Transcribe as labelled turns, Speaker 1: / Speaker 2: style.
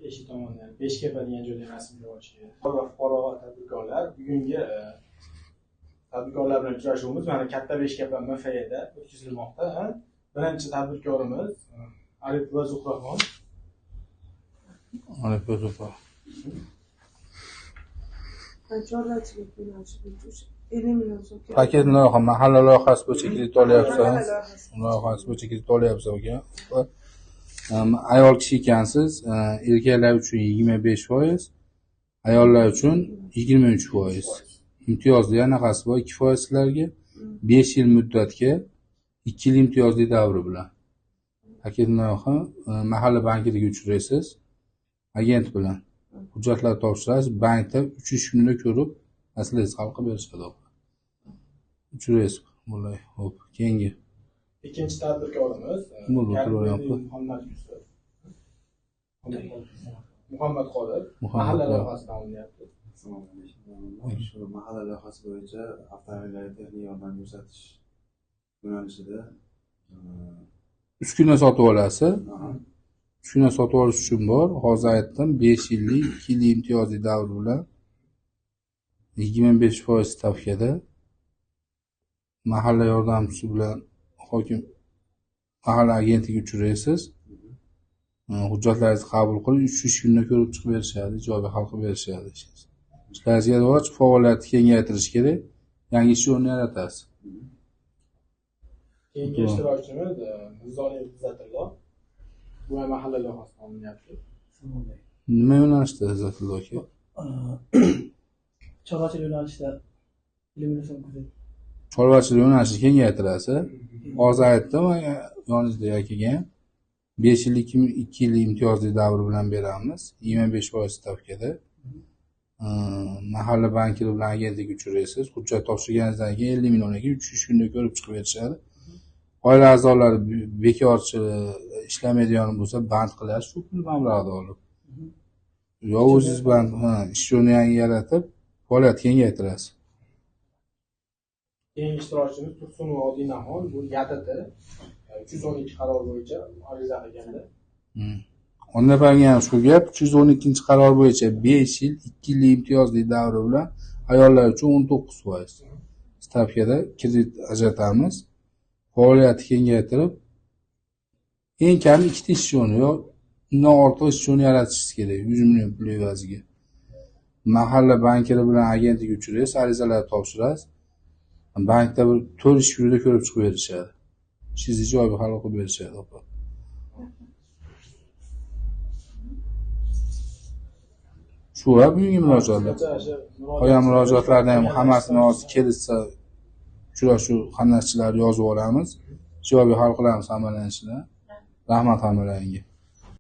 Speaker 1: eshik tomonidan Beshkapa degan joyda rasmiylashish. Fuqaro va tadbirkorlar bugungi tadbirkorlar bilan uchrashuvimiz mana katta Beshkapa MFEda o'tkazilmoqda. Birinchi tadbirkorimiz Arifova Zuhraxon.
Speaker 2: Arifova Zuhra.
Speaker 3: Chorvachilik yo'nalishi bo'yicha 50 million so'm.
Speaker 2: Paket loyiha mahalla loyihasi bo'yicha kredit olyapsiz. Loyihasi bo'yicha kredit olyapsiz aka. Ayol kishi ekansiz, erkaklar uchun 25%, ayollar uchun 23%. Imtiyozli anaqasi bor 2% sizlarga 5 yil muddatga 2 yil imtiyozli davri bilan. Paket loyiha mahalla bankidagi uchraysiz, agent bilan hujjatlar topshirasiz, bankda 3 kunda ko'rib masalaningizni hal qilib berishadi. Uchraysiz bo'lay. Xo'p, keyingi
Speaker 1: Ikkinchi tadbirkorimiz Muhammad Qodir mahalla loyihasidan olinyapti.
Speaker 4: Shu mahalla loyihasi bo'yicha avtomobillarga texnik yordam ko'rsatish yo'nalishida
Speaker 2: uskuna sotib olasiz. Uskuna sotib olish uchun bor. Hozir aytdim 5 yillik 2 yil imtiyozli davr bilan 25% stavkada mahalla yordamchisi bilan hokim mahalla agentiga uchraysiz. Hujjatlaringizni qabul qilib 3 kunda ko'rib chiqib berishadi, ijobiy hal qilib berishadi. Ishlaringizga rivoj, faoliyatni kengaytirish kerak, yangi ish o'rni yaratasiz.
Speaker 1: Keyingi ishtirokchimiz Nizoliyev Izzatullo. Bu ham mahalla loyihasidan olinyapti.
Speaker 2: Nima yo'nalishda Izzatullo aka?
Speaker 5: Chorvachilik yo'nalishida 50 million so'm kredit.
Speaker 2: Chorvachilik yo'nalishini kengaytirasiz. Hozir aytdim, yoningizda akaga 5 yillik 2 yil imtiyozli davr bilan beramiz. 25% stavkada. Mahalla banki bilan agentlik uchraysiz. Hujjat topshirganingizdan keyin 50 millionga 3 kunda ko'rib chiqib berishadi. Oila a'zolari bekorchi ishlamaydigan bo'lsa band qilasiz, shu pul mablag'da olib. Yo o'zingiz bilan ish o'rni yangi yaratib, faoliyat kengaytirasiz.
Speaker 1: Keyingi ishtirokchimiz Tursunova Odinaxon, bu YATT 312 qaror bo'yicha ariza qilganda.
Speaker 2: Onda ham shu gap 312-qaror bo'yicha 5 yil 2 yil imtiyozli davri bilan ayollar uchun 19% stavkada kredit ajratamiz. Faoliyatni kengaytirib, eng kami 2 ta ish o'rni yo undan ortiq ish o'rni yaratishingiz kerak 100 million pul evaziga. Mahalla bankiri bilan agentlik uchraysiz, arizalar topshirasiz. Bankda bir 4 ish kunida ko'rib chiqib berishadi. Ishingizni ijobiy hal qilib berishadi. Shu va bugungi murojaatlar. Qolgan murojaatlarni ham hammasini hozir kelsa uchrashuv qatnashchilari yozib olamiz. Ijobiy hal qilamiz hammalarni. Rahmat hammalarga.